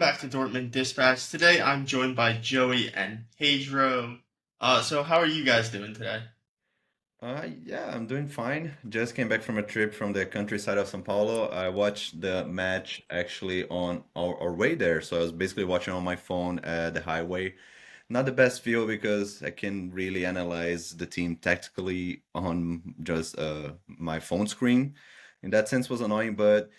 back to Dortmund Dispatch. Today I'm joined by Joey and Pedro. So how are you guys doing today? Yeah, I'm doing fine. Just came back from a trip from the countryside of São Paulo. I watched the match actually on our way there. So I was basically watching on my phone at the highway. Not the best view because I can really analyze the team tactically on just my phone screen. In that sense was annoying, but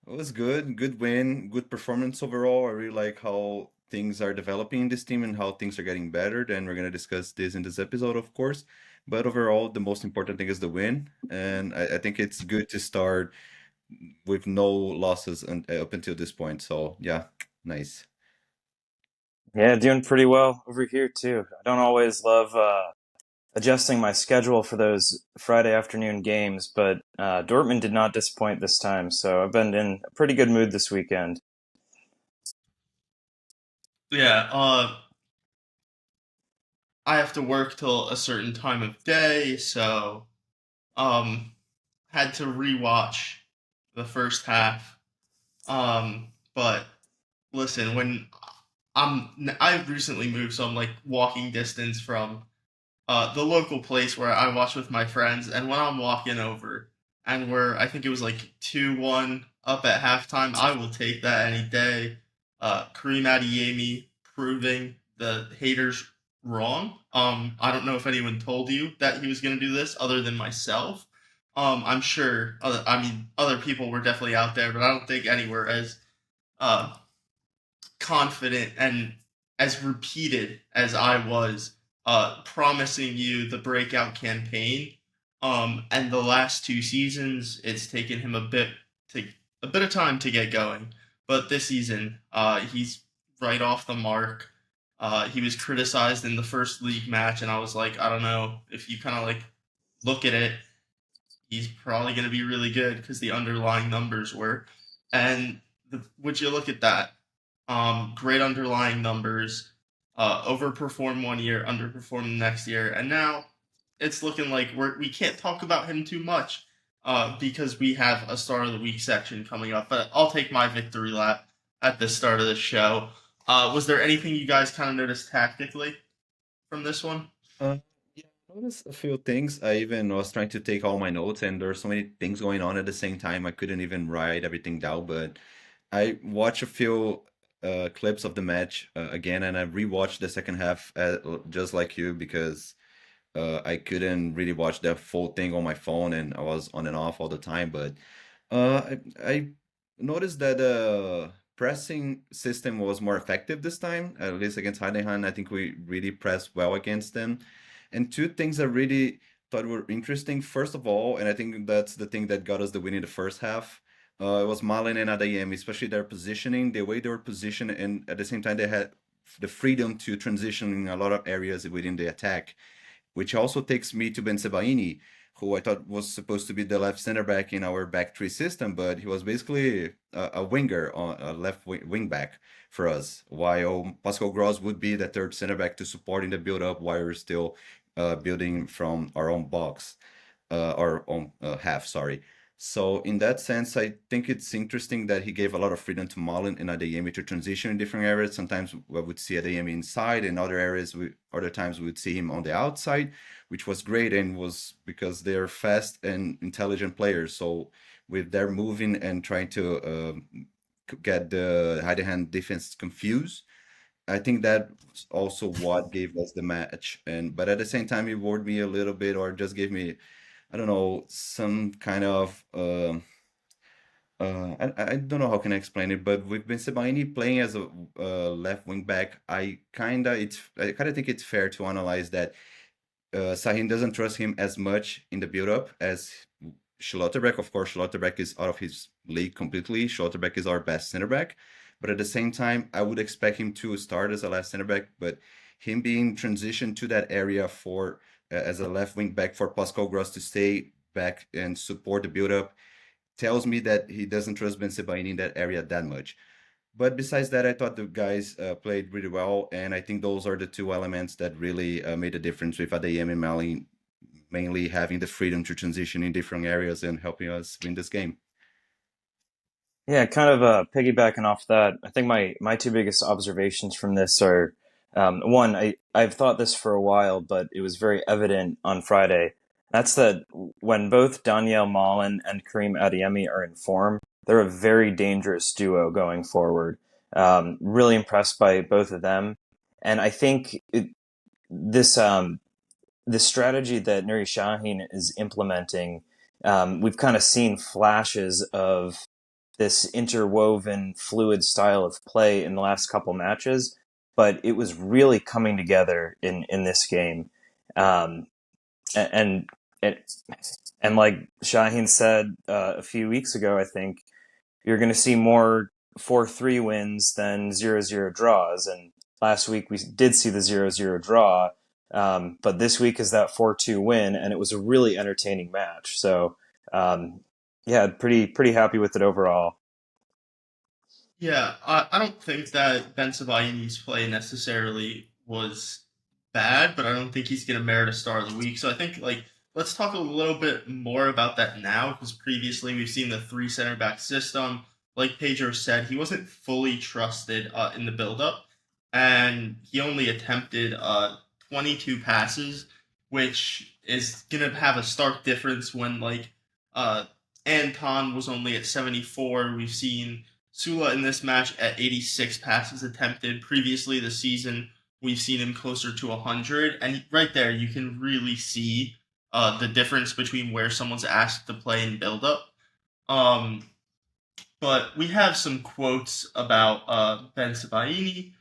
it was good. Good win, good performance overall. I really like how things are developing in this team and how things are getting better. Then we're gonna discuss this in this episode, of course. But overall, the most important thing is the win, and I think it's good to start with no losses up until this point. So yeah, nice. Yeah, doing pretty well over here too. I don't always love adjusting my schedule for those Friday afternoon games, but Dortmund did not disappoint this time, so I've been in a pretty good mood this weekend. Yeah, I have to work till a certain time of day, so um had to rewatch the first half. But listen, when I've recently moved, so I'm like walking distance from the local place where I watch with my friends, and when I'm walking over and I think it was like 2-1 up at halftime, I will take that any day. Kareem Adeyemi proving the haters wrong. I don't know if anyone told you that he was going to do this other than myself. I'm sure. Other people were definitely out there, but I don't think anywhere as uh, confident and as repeated as I was, promising you the breakout campaign. And the last two seasons, it's taken him to a bit of time to get going. But this season, he's right off the mark. He was criticized in the first league match, and I was like, I don't know if you kind of like look at it, he's probably going to be really good because the underlying numbers were. And would you look at that? Great underlying numbers, overperform one year, underperform the next year, and now it's looking like we can't talk about him too much because we have a start of the week section coming up. But I'll take my victory lap at the start of the show. Was there anything you guys kind of noticed tactically from this one? Yeah, I noticed a few things. I even was trying to take all my notes, and there are so many things going on at the same time. I couldn't even write everything down, but I watched a few clips of the match again, and I rewatched the second half just like you because I couldn't really watch the full thing on my phone, and I was on and off all the time. But I noticed that the pressing system was more effective this time, at least against Heidenheim. I think we really pressed well against them. And two things I really thought were interesting. First of all, and I think that's the thing that got us the win in the first half. It was Malen and Adeyemi, especially their positioning, the way they were positioned, and at the same time they had the freedom to transition in a lot of areas within the attack, which also takes me to Ben Sebaini, who I thought was supposed to be the left center back in our back three system, but he was basically a winger, on a left wing back for us, while Pascal Gross would be the third center back to support in the build up while we're still building from our own box, our own half, sorry. So in that sense, I think it's interesting that he gave a lot of freedom to Marlon and Adeyemi to transition in different areas. Sometimes we would see Adeyemi inside, and other areas, other times we would see him on the outside, which was great and was because they're fast and intelligent players. So with their moving and trying to get the Heidenheim defense confused, I think that's also what gave us the match. And but at the same time, it worried me a little bit, or just gave me, I don't know, some kind of I don't know how can I explain it, but with Bensebaini playing as a left wing back, I kind of think it's fair to analyze that Sahin doesn't trust him as much in the build up as Schlotterbeck. Of course, Schlotterbeck is out of his league completely. Schlotterbeck is our best center back, but at the same time, I would expect him to start as a left center back, but him being transitioned to that area for as a left wing back for Pascal Gross to stay back and support the build up tells me that he doesn't trust Ben Sebaini in that area that much. But besides that, I thought the guys played really well, and I think those are the two elements that really made a difference with Adeyemi and Malen mainly having the freedom to transition in different areas and helping us win this game. Yeah, kind of piggybacking off that, I think my two biggest observations from this are one, I've thought this for a while, but it was very evident on Friday. That's that when both Daniel Malen and Kareem Adeyemi are in form, they're a very dangerous duo going forward. Really impressed by both of them, and I think this this strategy that Nuri Sahin is implementing, we've kind of seen flashes of this interwoven, fluid style of play in the last couple matches, but it was really coming together in this game. Um, and and and like Shaheen said a few weeks ago, I think you're going to see more 4-3 wins than 0-0 draws. And last week we did see the 0-0 draw, but this week is that 4-2 win, and it was a really entertaining match. So, yeah, pretty happy with it overall. Yeah, I don't think that Ben Sebaini's play necessarily was bad, but I don't think he's going to merit a star of the week. So I think let's talk a little bit more about that now because previously we've seen the three center back system. Like Pedro said, he wasn't fully trusted in the build-up, and he only attempted 22 passes, which is going to have a stark difference when uh, Anton was only at 74. We've seen Sula in this match at 86 passes attempted. Previously this season, we've seen him closer to 100. And right there, you can really see the difference between where someone's asked to play and build up. Um, but we have some quotes about Ben Sebaini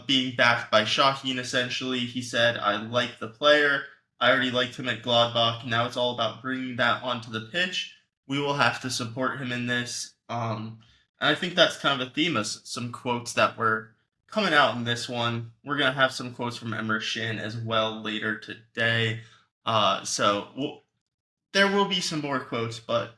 being backed by Shaheen, essentially. He said, I like the player. I already liked him at Gladbach. Now it's all about bringing that onto the pitch. We will have to support him in this. And I think that's kind of a theme of some quotes that were coming out in this one. We're going to have some quotes from Emre Shin as well later today. There will be some more quotes, but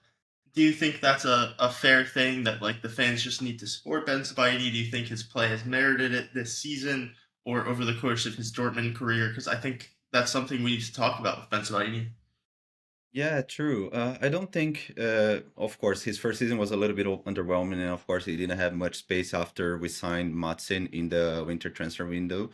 do you think that's a fair thing that the fans just need to support Ben Spidey? Do you think his play has merited it this season or over the course of his Dortmund career? Because I think that's something we need to talk about with Ben Spidey. Yeah, true. I don't think, of course, his first season was a little bit underwhelming, and of course, he didn't have much space after we signed Matsin in the winter transfer window.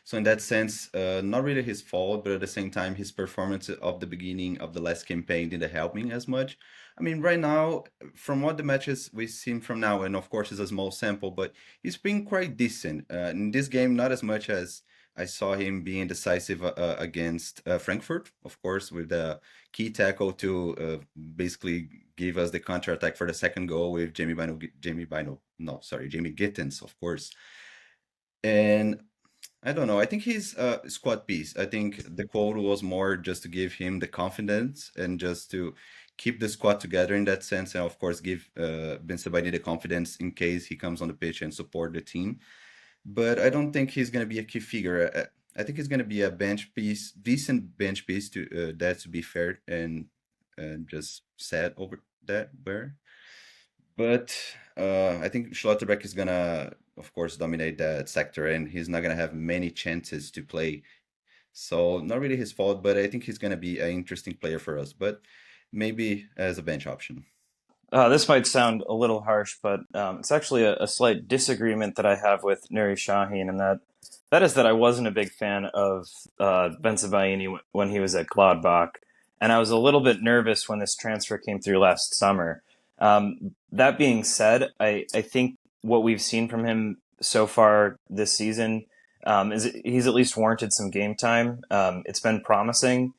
So, in that sense, not really his fault, but at the same time, his performance of the beginning of the last campaign didn't help me as much. I mean, right now, from what the matches we've seen from now, and of course, it's a small sample, but he's been quite decent. In this game, not as much as I saw him being decisive against Frankfurt, of course, with the key tackle to basically give us the counter attack for the second goal with Jamie Gittens, of course. And I don't know. I think he's a squad piece. I think the quote was more just to give him the confidence and just to keep the squad together in that sense, and of course give Ben Sebaini the confidence in case he comes on the pitch and support the team. But I don't think he's going to be a key figure. I think he's going to be a bench piece, decent bench piece to that to be fair and just sad over that where. But I think Schlotterbeck is gonna, of course, dominate that sector, and he's not gonna have many chances to play. So not really his fault, but I think he's gonna be an interesting player for us. But maybe as a bench option. This might sound a little harsh, but it's actually a slight disagreement that I have with Nuri Sahin, and that is that I wasn't a big fan of Ben Sebaini when he was at Gladbach, and I was a little bit nervous when this transfer came through last summer. That being said, I think what we've seen from him so far this season is he's at least warranted some game time. It's been promising.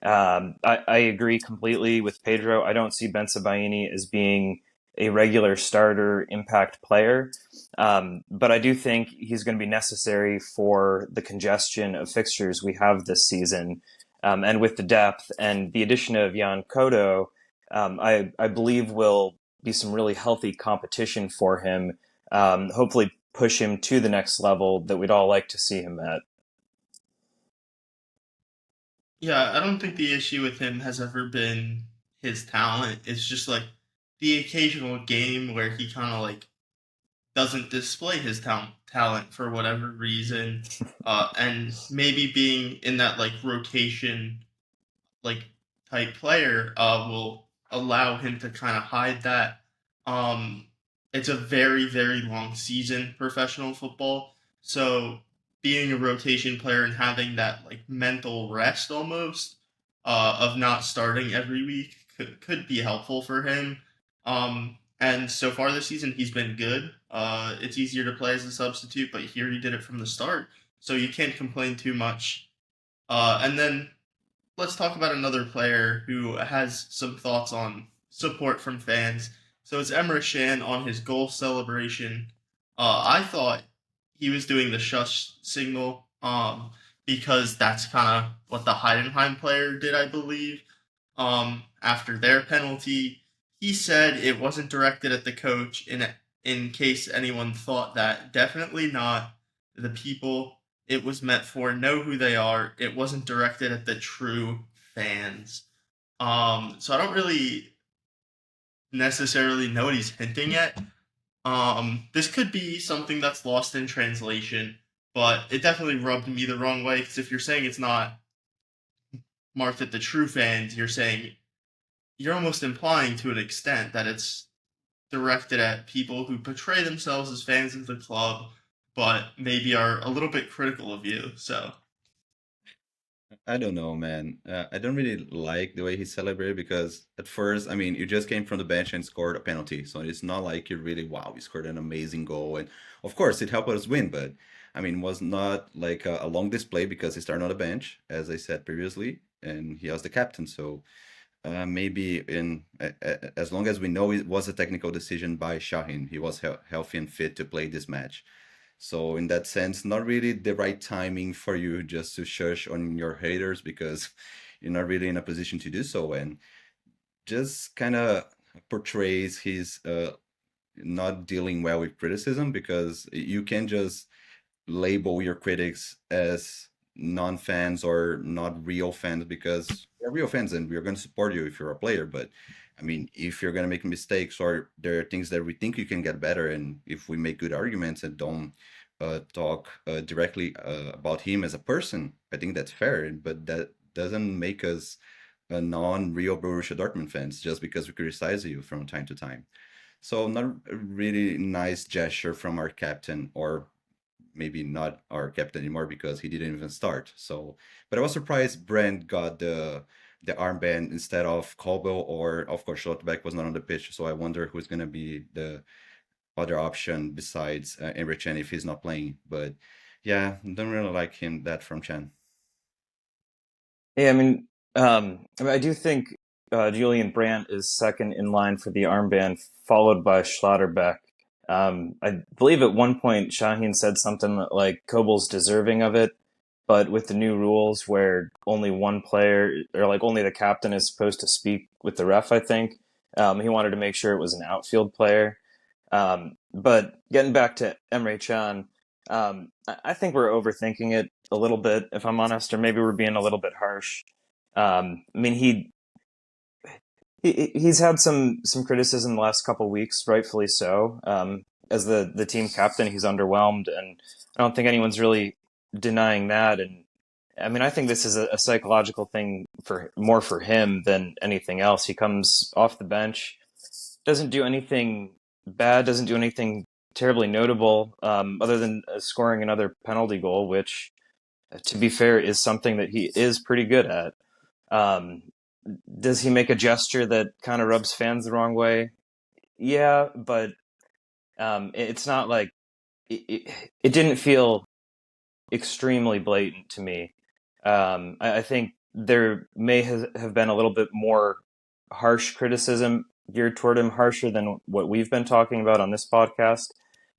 I agree completely with Pedro. I don't see Ben Sebaini as being a regular starter impact player, but I do think he's going to be necessary for the congestion of fixtures we have this season. And with the depth and the addition of Jan Kodo, I believe will be some really healthy competition for him. Hopefully, push him to the next level that we'd all like to see him at. Yeah, I don't think the issue with him has ever been his talent. It's just the occasional game where he kind of doesn't display his talent for whatever reason, and maybe being in that rotation like type player will allow him to kind of hide that. Um, it's a very, very long season, professional football. So being a rotation player and having that like mental rest almost of not starting every week could be helpful for him. And so far this season, he's been good. It's easier to play as a substitute, but here he did it from the start, so you can't complain too much. And then let's talk about another player who has some thoughts on support from fans. So it's Emre Can on his goal celebration. I thought he was doing the shush signal because that's kind of what the Heidenheim player did, I believe. After their penalty, he said it wasn't directed at the coach. In case anyone thought that, definitely not. The people it was meant for know who they are. It wasn't directed at the true fans. So I don't really necessarily know what he's hinting at. This could be something that's lost in translation, but it definitely rubbed me the wrong way because if you're saying it's not marked at the true fans, you're almost implying to an extent that it's directed at people who portray themselves as fans of the club, but maybe are a little bit critical of you. So I don't know, man. I don't really like the way he celebrated because at first, I mean, you just came from the bench and scored a penalty, so it's not like you really, wow, you scored an amazing goal. And of course, it helped us win, but I mean, was not like a long display because he started on the bench, as I said previously, and he was the captain. So maybe as long as we know it was a technical decision by Shahin, he was healthy and fit to play this match. So in that sense, not really the right timing for you just to shush on your haters because you're not really in a position to do so, and just kind of portrays his not dealing well with criticism because you can just label your critics as non-fans or not real fans because they're real fans and we're going to support you if you're a player. But I mean, if you're going to make mistakes or there are things that we think you can get better, and if we make good arguments and don't talk directly about him as a person, I think that's fair. But that doesn't make us a non-real Borussia Dortmund fans just because we criticize you from time to time. So not a really nice gesture from our captain, or maybe not our captain anymore because he didn't even start. So, but I was surprised Brand got the armband instead of Colwell, or of course Schlotterbeck was not on the pitch. So I wonder who's gonna be the other option besides Emre Can if he's not playing. But yeah, don't really like him that from Chan. Yeah, I do think Julian Brandt is second in line for the armband, followed by Schlotterbeck. I believe at one point Shaheen said something like Kobel's deserving of it, but with the new rules where only one player, or like only the captain, is supposed to speak with the ref, I think he wanted to make sure it was an outfield player. But getting back to Emre Can, I think we're overthinking it a little bit, if I'm honest, or maybe we're being a little bit harsh. I mean, he's had some criticism the last couple weeks, rightfully so. As the team captain, he's underwhelmed, and I don't think anyone's really denying that. And I mean, I think this is a psychological thing for him than anything else. He comes off the bench, doesn't do anything bad, doesn't do anything terribly notable, other than scoring another penalty goal, which, to be fair, is something that he is pretty good at. Um, does he make a gesture that kind of rubs fans the wrong way? Yeah, but it's not like it didn't feel extremely blatant to me. I think there may have been a little bit more harsh criticism geared toward him, harsher than what we've been talking about on this podcast.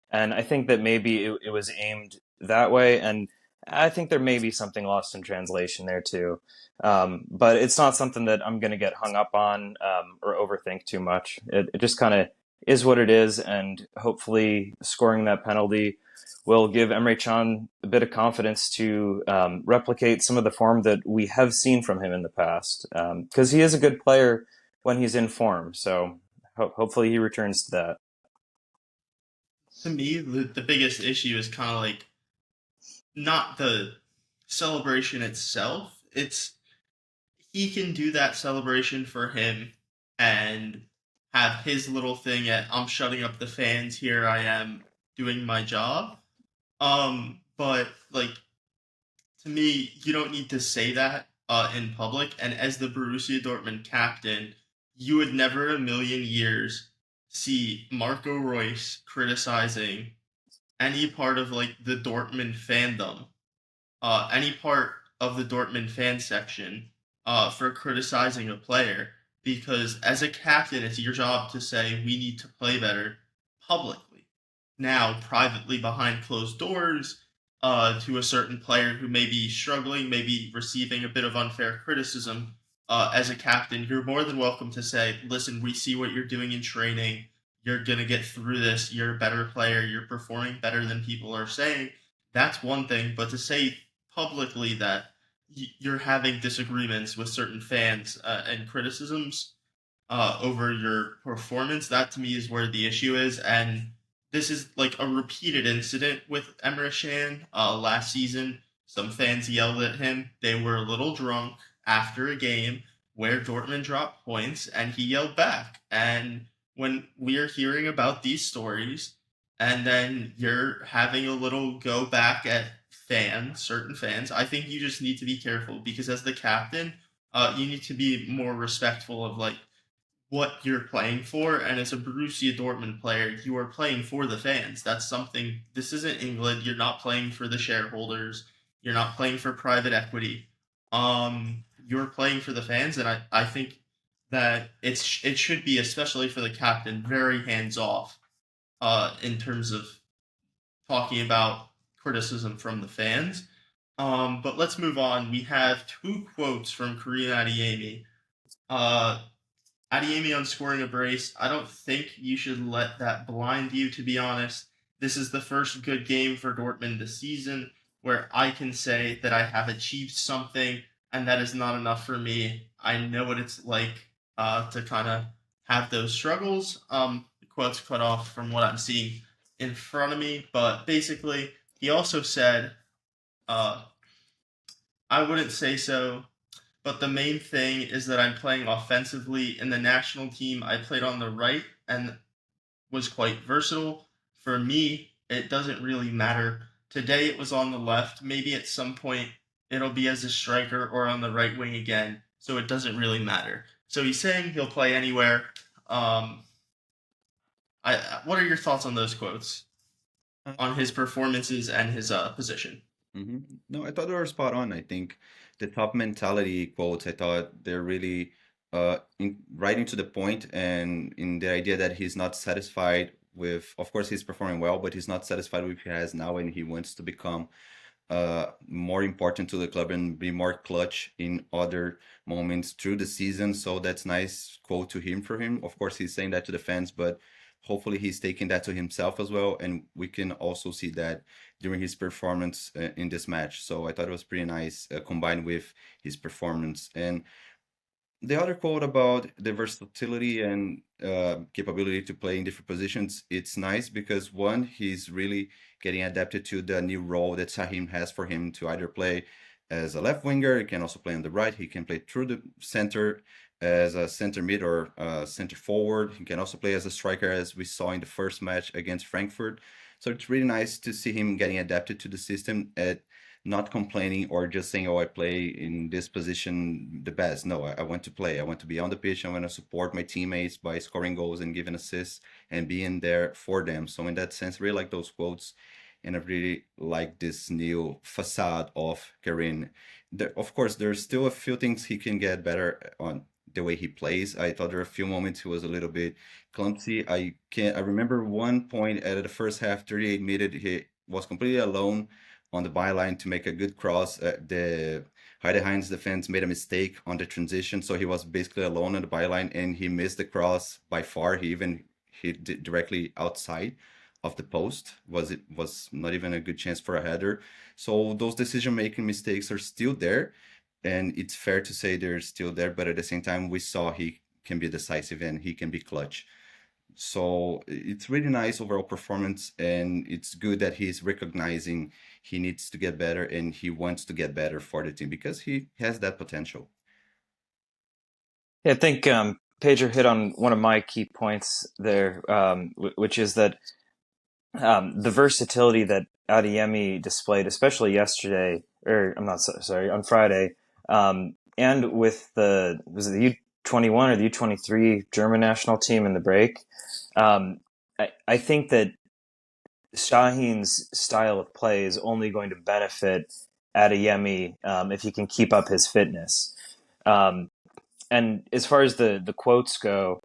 And I think that maybe it was aimed that way. And I think there may be something lost in translation there too. But it's not something that I'm going to get hung up on or overthink too much. It just kind of is what it is. And hopefully scoring that penalty will give Emre Can a bit of confidence to replicate some of the form that we have seen from him in the past. Because he is a good player when he's in form. So hopefully he returns to that. to me, the biggest issue is kind of like not the celebration itself. It's he can do that celebration for him and have his little thing at I'm shutting up the fans, here I am doing my job. But like to me, you don't need to say that in public. And as the Borussia Dortmund captain, you would never in a million years see Marco Reus criticizing any part of like the Dortmund fandom, any part of the Dortmund fan section, for criticizing a player. Because as a captain, it's your job to say we need to play better publicly. Now, privately behind closed doors, to a certain player who may be struggling, maybe receiving a bit of unfair criticism, as a captain, you're more than welcome to say, listen, we see what you're doing in training. You're going to get through this. You're a better player. You're performing better than people are saying. That's one thing. But to say publicly that you're having disagreements with certain fans and criticisms over your performance, that to me is where the issue is. And this is like a repeated incident with Emre last season. Some fans yelled at him. They were a little drunk after a game where Dortmund dropped points, and he yelled back. And when we're hearing about these stories, and then you're having a little go back at certain fans, I think you just need to be careful because as the captain, you need to be more respectful of like what you're playing for. And as a Borussia Dortmund player, you are playing for the fans. That's something. This isn't England. You're not playing for the shareholders. You're not playing for private equity. You're playing for the fans, and I think that it should be, especially for the captain, very hands off in terms of talking about criticism from the fans. But let's move on. We have two quotes from Karim Adeyemi. Uh, Adeyemi on scoring a brace. I don't think you should let that blind you, to be honest. This is the first good game for Dortmund this season where I can say that I have achieved something, and that is not enough for me. I know what it's like to kind of have those struggles. The quote's cut off from what I'm seeing in front of me, but basically, he also said, uh, I wouldn't say so, but the main thing is that I'm playing offensively. In the national team, I played on the right and was quite versatile. For me, it doesn't really matter. Today it was on the left. Maybe at some point it'll be as a striker or on the right wing again. So it doesn't really matter. So he's saying he'll play anywhere. What are your thoughts on those quotes, Uh, on his performances and his position? No, I thought they were spot on. I think the top mentality quotes, I thought they're really right into the point, and in the idea that he's not satisfied with, of course, he's performing well, but he's not satisfied with what he has now, and he wants to become more important to the club and be more clutch in other moments through the season. So that's nice quote to him for him. Of course, he's saying that to the fans, but hopefully he's taking that to himself as well. And we can also see that during his performance in this match. So I thought it was pretty nice combined with his performance. And the other quote about the versatility and capability to play in different positions, it's nice because one, he's really getting adapted to the new role that Sahim has for him to either play as a left winger, he can also play on the right, he can play through the center as a center mid or center forward. He can also play as a striker, as we saw in the first match against Frankfurt. So it's really nice to see him getting adapted to the system at not complaining or just saying, "Oh, I play in this position the best." No, I want to play. I want to be on the pitch. I want to support my teammates by scoring goals and giving assists and being there for them. So in that sense, I really like those quotes, and I really like this new facade of Karim. Of course, there's still a few things he can get better on the way he plays. I thought there were a few moments he was a little bit clumsy. I remember one point at the first half, 38 minutes, he was completely alone on the byline to make a good cross. The Heidenheim's defense made a mistake on the transition, so he was basically alone on the byline, and he missed the cross by far. He even hit directly outside of the post. Was not even a good chance for a header. So those decision-making mistakes are still there, and it's fair to say they're still there. But at the same time, we saw he can be decisive and he can be clutch. So it's really nice overall performance, and it's good that he's recognizing he needs to get better and he wants to get better for the team because he has that potential. Yeah, I think Pedro hit on one of my key points there, which is that the versatility that Adeyemi displayed, especially yesterday, or I'm not sorry, on Friday, and with was it the U21 or the U23 German national team in the break. I think that Shaheen's style of play is only going to benefit Adeyemi if he can keep up his fitness. And as far as the quotes go,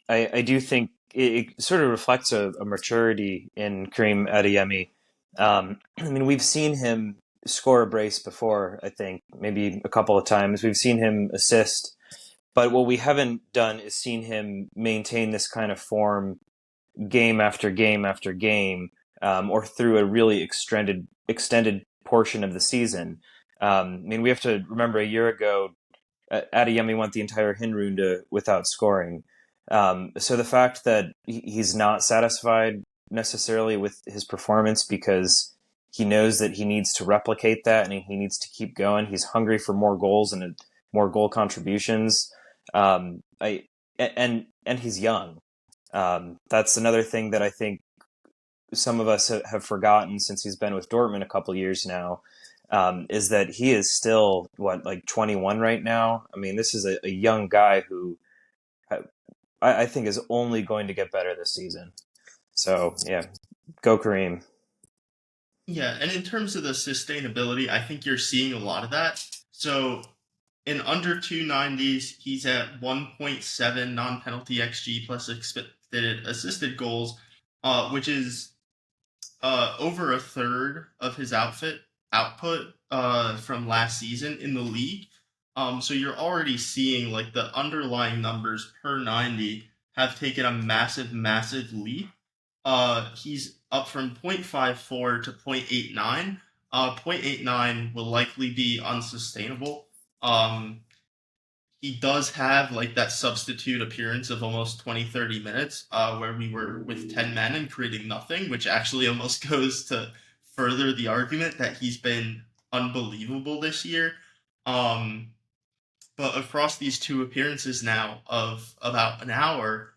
I do think it sort of reflects a maturity in Kareem Adeyemi. I mean, we've seen him score a brace before, I think, maybe a couple of times. We've seen him assist, but what we haven't done is seen him maintain this kind of form game after game after game, or through a really extended portion of the season. I mean, we have to remember a year ago, Adeyemi went the entire Hinrunde without scoring. So the fact that he's not satisfied necessarily with his performance because he knows that he needs to replicate that and he needs to keep going. He's hungry for more goals and more goal contributions. I and he's young. That's another thing that I think some of us have forgotten since he's been with Dortmund a couple years now, is that he is still, like 21 right now? I mean, this is a young guy who I think is only going to get better this season. So, yeah, go Kareem. Yeah, and in terms of the sustainability, I think you're seeing a lot of that. So in under 290s, he's at 1.7 non-penalty XG plus expected assisted goals, which is over a third of his output from last season in the league. So you're already seeing like the underlying numbers per 90 have taken a massive, massive leap. He's up from 0.54 to 0.89. 0.89 will likely be unsustainable. He does have like that substitute appearance of almost 20, 30 minutes where we were with 10 men and creating nothing, which actually almost goes to further the argument that he's been unbelievable this year. But across these two appearances now of about an hour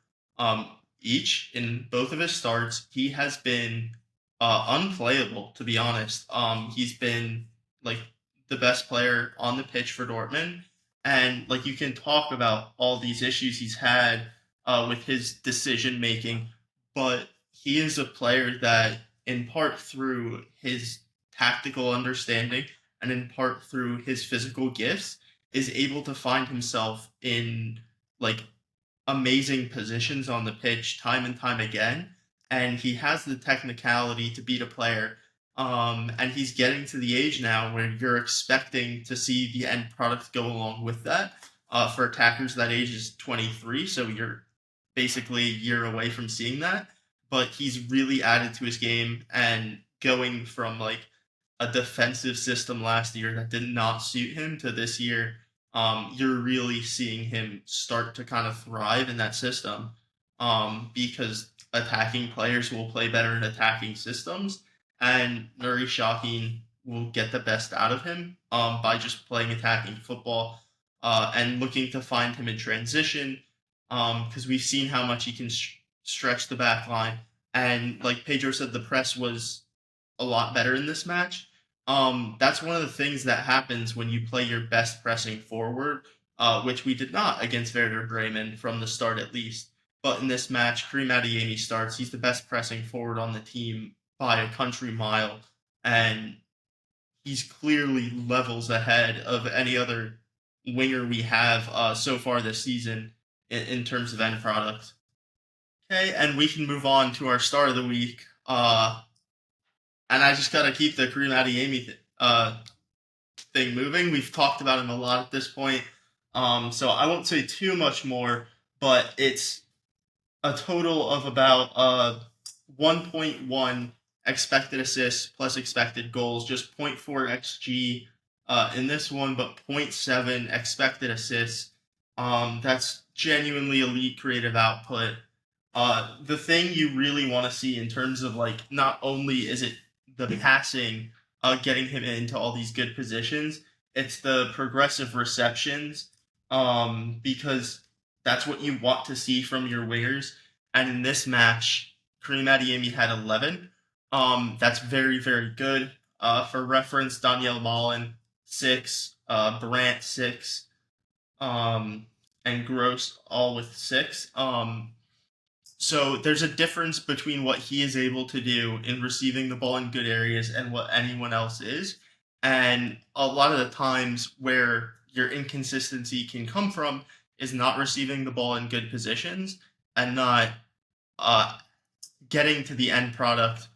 each in both of his starts, he has been unplayable, to be honest. He's been like the best player on the pitch for Dortmund. And like you can talk about all these issues he's had with his decision making, but he is a player that, in part through his tactical understanding and in part through his physical gifts, is able to find himself in like amazing positions on the pitch time and time again. And he has the technicality to beat a player. And he's getting to the age now where you're expecting to see the end product go along with that. For attackers, that age is 23, so you're basically a year away from seeing that. But he's really added to his game and going from like a defensive system last year that did not suit him to this year, you're really seeing him start to kind of thrive in that system, because attacking players will play better in attacking systems, and Nuri Sahin will get the best out of him by just playing attacking football and looking to find him in transition, because we've seen how much he can stretch the back line. And like Pedro said, the press was a lot better in this match. That's one of the things that happens when you play your best pressing forward, which we did not against Werder Bremen from the start at least. But in this match, Kareem Adeyemi starts. He's the best pressing forward on the team by a country mile, and he's clearly levels ahead of any other winger we have so far this season in terms of end product. Okay, and we can move on to our star of the week. And I just got to keep the Kareem Adeyemi thing moving. We've talked about him a lot at this point, so I won't say too much more, but it's a total of about 1.1 expected assists plus expected goals, just 0.4 XG in this one, but 0.7 expected assists. That's genuinely elite creative output. The thing you really want to see in terms of like, not only is it the passing, getting him into all these good positions, it's the progressive receptions, because That's what you want to see from your wingers. And in this match, Kareem Adeyemi had 11. That's very, very good. For reference, Danielle Malen, 6, Brandt, 6, and Gross all with 6. So there's a difference between what he is able to do in receiving the ball in good areas and what anyone else is. And a lot of the times where your inconsistency can come from is not receiving the ball in good positions and not uh, getting to the end product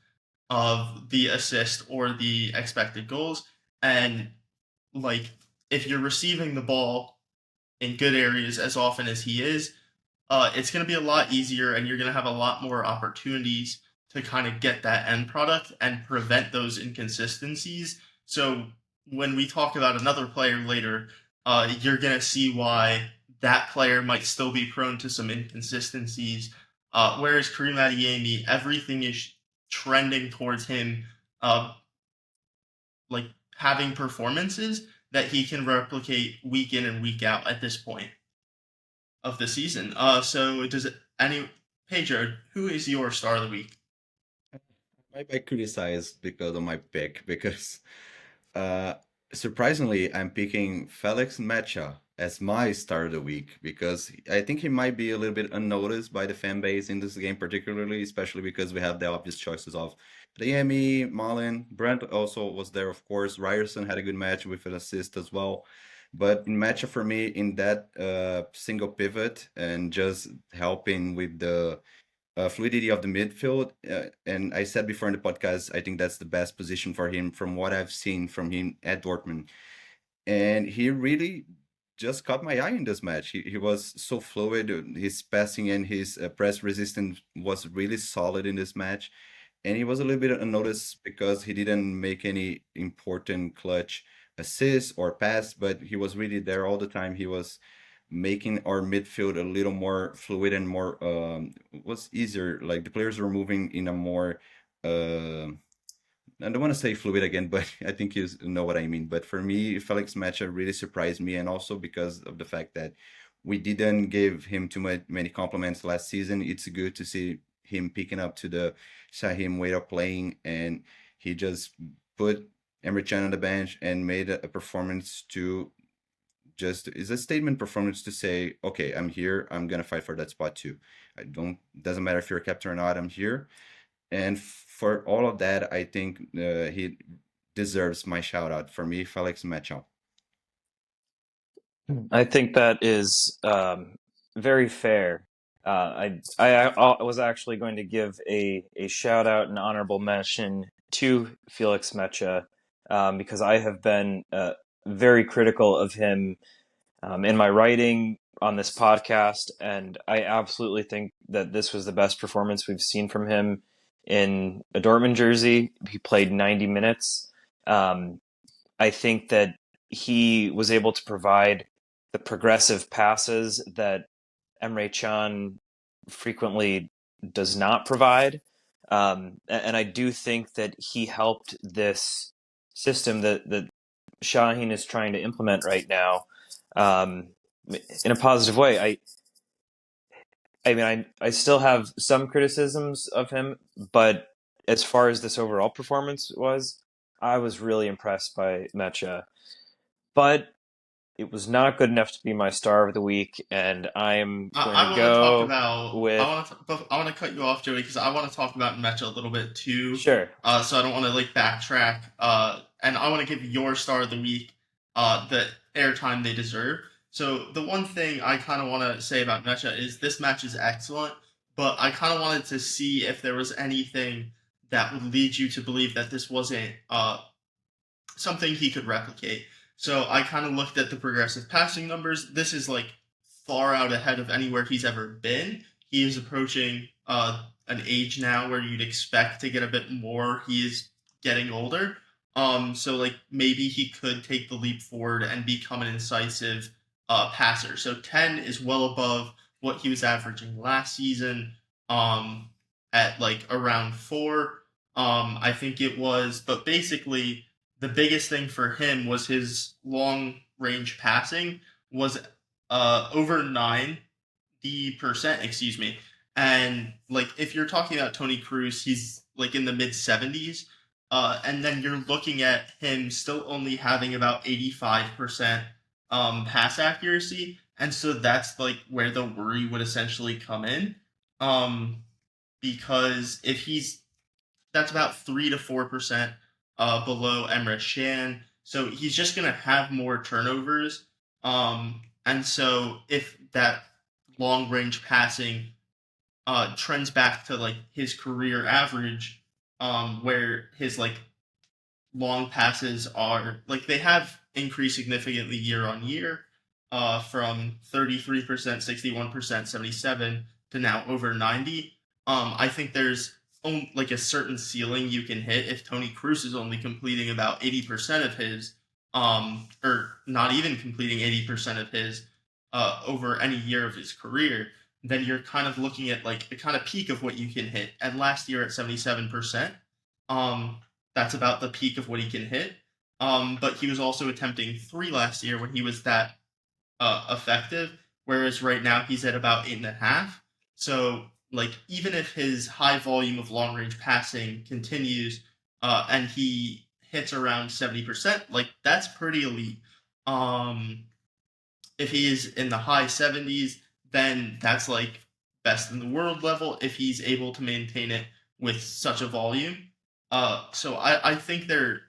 of the assist or the expected goals. And like, if you're receiving the ball in good areas as often as he is, it's going to be a lot easier and you're going to have a lot more opportunities to kind of get that end product and prevent those inconsistencies. So when we talk about another player later, you're going to see why that player might still be prone to some inconsistencies. Whereas Kareem Adeyemi, everything is trending towards him, uh, like having performances that he can replicate week in and week out at this point of the season. So does it any Pedro, who is your star of the week? I might criticize because of my pick because uh surprisingly I'm picking Felix Mecha as my star of the week because I think he might be a little bit unnoticed by the fan base in this game particularly, especially because we have the obvious choices of Adeyemi, Malen, Brent also was there of course. Ryerson had a good match with an assist as well. But in Mecha for me in that single pivot and just helping with the fluidity of the midfield. And I said before in the podcast, I think that's the best position for him from what I've seen from him at Dortmund. And he really just caught my eye in this match. He was so fluid. His passing and his press resistance was really solid in this match. And he was a little bit unnoticed because he didn't make any important clutch assist or pass, but he was really there all the time. He was making our midfield a little more fluid and more was easier. Like the players were moving in a more uh, I don't want to say fluid again, but I think you know what I mean. But for me, Felix Mecha really surprised me, and also because of the fact that we didn't give him too many compliments last season. It's good to see him picking up to the Shahim way of playing, and he just put Emre Can on the bench and made a performance to just is a statement performance to say, okay, I'm here, I'm gonna fight for that spot too. I don't doesn't matter if you're a captain or not, I'm here. And for all of that, I think he deserves my shout out. For me, Felix Mecha. I think that is very fair. I was actually going to give a shout out and honorable mention to Felix Mecha because I have been very critical of him in my writing on this podcast, and I absolutely think that this was the best performance we've seen from him in a Dortmund jersey. He played 90 minutes. I think that he was able to provide the progressive passes that Emre Can frequently does not provide. And I do think that he helped this system that Shaheen is trying to implement right now um, in a positive way. I mean, I still have some criticisms of him, but as far as this overall performance was, I was really impressed by Mecha. But it was not good enough to be my star of the week, and I'm going I to want to talk go about. with I want to cut you off, Joey, because I want to talk about Mecha a little bit too. sure. So I don't want to like backtrack. And I want to give your star of the week the airtime they deserve. So the one thing I kind of want to say about Mecha is this match is excellent, but I kind of wanted to see if there was anything that would lead you to believe that this wasn't something he could replicate. So I kind of looked at the progressive passing numbers. This is like far out ahead of anywhere he's ever been. He is approaching an age now where you'd expect to get a bit more. He is getting older. So like maybe he could take the leap forward and become an incisive passer. So 10 is well above what he was averaging last season. At like around 4. I think it was, but basically the biggest thing for him was his long range passing was over 9 excuse me. And like if you're talking about Tony Cruz, he's like in the mid 70s. And then you're looking at him still only having about 85% pass accuracy. And so that's like where the worry would essentially come in. Um, because if he's that's about 3 to 4% below Emre Can. So he's just going to have more turnovers. And so if that long range passing trends back to like his career average, where his like long passes are like they have increased significantly year on year, from 33%, 61%, 77 to now over 90. I think there's like a certain ceiling you can hit if Tony Cruz is only completing about 80% of his, or not even completing 80% of his, over any year of his career. Then you're kind of looking at like the kind of peak of what you can hit. And last year at 77%, um, that's about the peak of what he can hit. But he was also attempting three last year when he was that effective, whereas right now he's at about 8.5. So, like, even if his high volume of long range passing continues, and he hits around 70%, like, that's pretty elite. Um, if he is in the high 70s, then that's like best in the world level if he's able to maintain it with such a volume. So I think there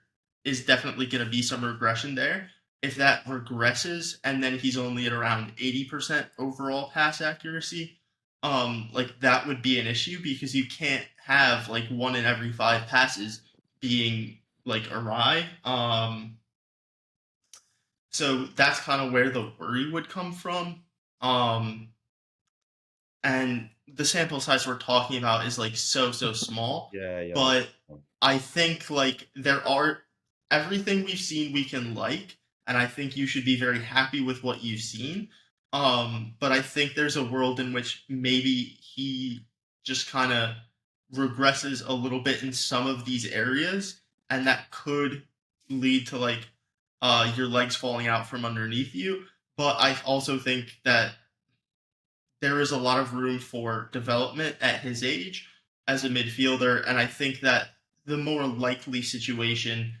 is definitely going to be some regression there. If that regresses and then he's only at around 80% overall pass accuracy, like that would be an issue because you can't have like one in every five passes being like awry. So that's kind of where the worry would come from. Um, and the sample size we're talking about is like so small. Yeah, yeah. But I think like there are everything we've seen we can like, and I think you should be very happy with what you've seen. But I think there's a world in which maybe he just kind of regresses a little bit in some of these areas, and that could lead to like your legs falling out from underneath you. But I also think that there is a lot of room for development at his age as a midfielder, and I think that the more likely situation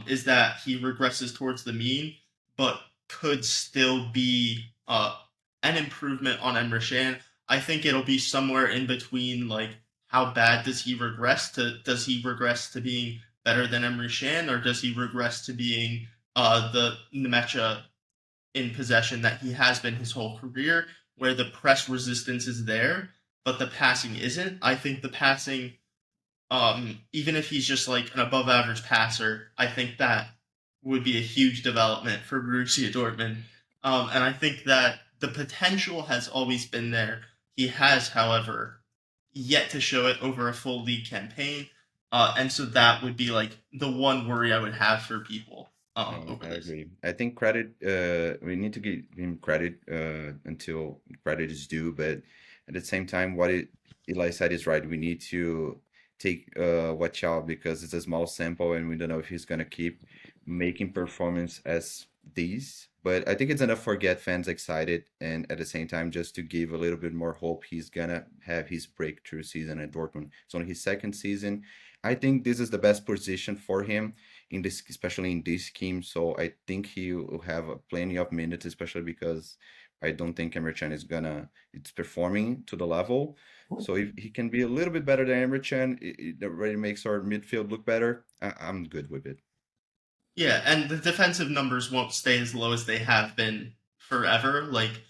is that he regresses towards the mean, but could still be an improvement on Emre Can. I think it'll be somewhere in between, like how bad does he regress to? Does he regress to being better than Emre Can, or does he regress to being the Nmecha in possession that he has been his whole career, where the press resistance is there, but the passing isn't. I think the passing, even if he's just like an above average passer, I think that would be a huge development for Borussia Dortmund. And I think that the potential has always been there. He has, however, yet to show it over a full league campaign. And so that would be like the one worry I would have for people over I this. agree. I think credit, we need to give him credit until credit is due, but at the same time, Eli said is right. We need to take watch out because it's a small sample and we don't know if he's gonna keep making performance as these. But I think it's enough for get fans excited and at the same time just to give a little bit more hope he's gonna have his breakthrough season at Dortmund. It's only his second season. I think this is the best position for him in this, especially in this scheme. So I think he will have plenty of minutes, especially because I don't think Emre Can is gonna it's performing to the level. So if he can be a little bit better than Emre Can, it already makes our midfield look better. I'm good with it. Yeah, and the defensive numbers won't stay as low as they have been forever. Like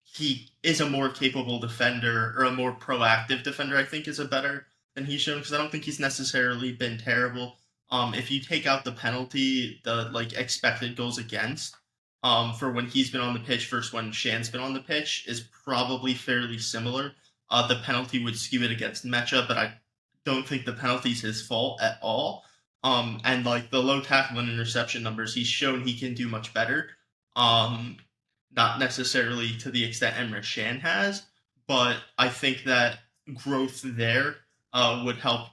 he is a more capable defender or a more proactive defender, I think is a better than he's shown because I don't think he's necessarily been terrible. If you take out the penalty, the like expected goals against, for when he's been on the pitch versus when Shan's been on the pitch is probably fairly similar. The penalty would skew it against Mecha, but I don't think the penalty's his fault at all. And like the low tackle and interception numbers, he's shown he can do much better. Um, Not necessarily to the extent Emre Can has, but I think that growth there would help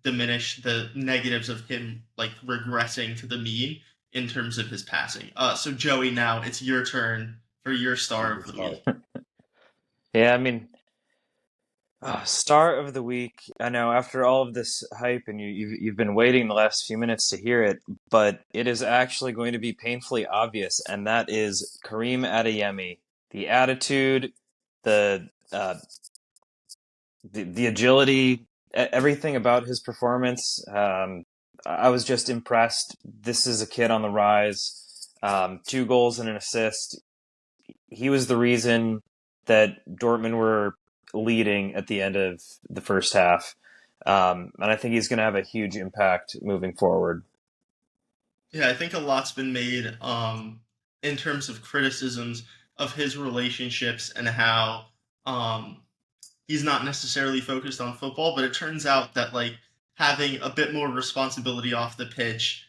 diminish the negatives of him like regressing to the mean in terms of his passing. So Joey, now it's your turn for your star of the week. Yeah, I mean, star of the week. I know after all of this hype, and you've been waiting the last few minutes to hear it, but it is actually going to be painfully obvious, and that is Kareem Adeyemi. The attitude, the the agility, everything about his performance. I was just impressed. This is a kid on the rise. 2 goals and an assist. He was the reason that Dortmund were leading at the end of the first half. And I think he's going to have a huge impact moving forward. Yeah, I think a lot's been made in terms of criticisms of his relationships and how um, he's not necessarily focused on football, but it turns out that like having a bit more responsibility off the pitch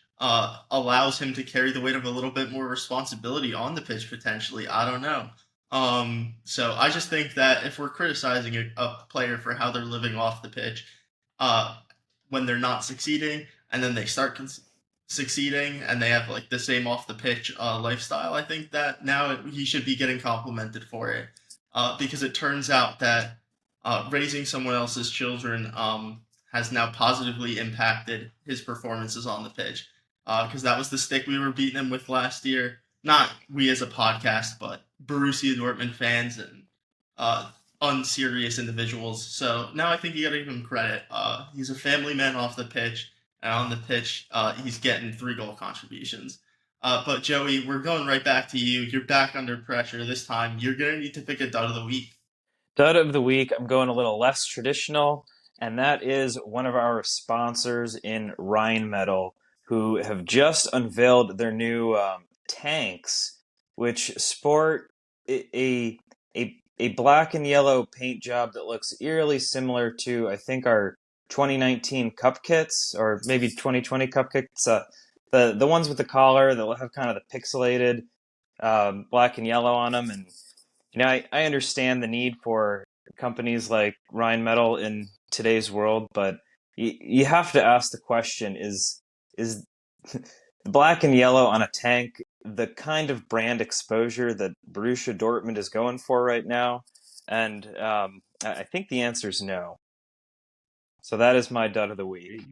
allows him to carry the weight of a little bit more responsibility on the pitch potentially. I don't know. So I just think that if we're criticizing a player for how they're living off the pitch, uh, when they're not succeeding, and then they start succeeding, and they have like the same off the pitch lifestyle, I think that now he should be getting complimented for it because it turns out that raising someone else's children has now positively impacted his performances on the pitch. Because that was the stick we were beating him with last year. Not we as a podcast, but Borussia Dortmund fans and uh, unserious individuals. So now I think you got to give him credit. He's a family man off the pitch, and on the pitch, he's getting 3 goal contributions. But Joey, we're going right back to you. You're back under pressure this time. You're gonna need to pick a dud of the week. Dud of the week, I'm going a little less traditional, and that is one of our sponsors in Rheinmetall, who have just unveiled their new tanks, which sport a black and yellow paint job that looks eerily similar to, I think, our 2019 Cup kits, or maybe 2020 Cup kits. The ones with the collar that will have kind of the pixelated black and yellow on them, and I understand the need for companies like Rheinmetall in today's world, but you have to ask the question: is black and yellow on a tank the kind of brand exposure that Borussia Dortmund is going for right now? And I think the answer is no. So that is my dud of the week.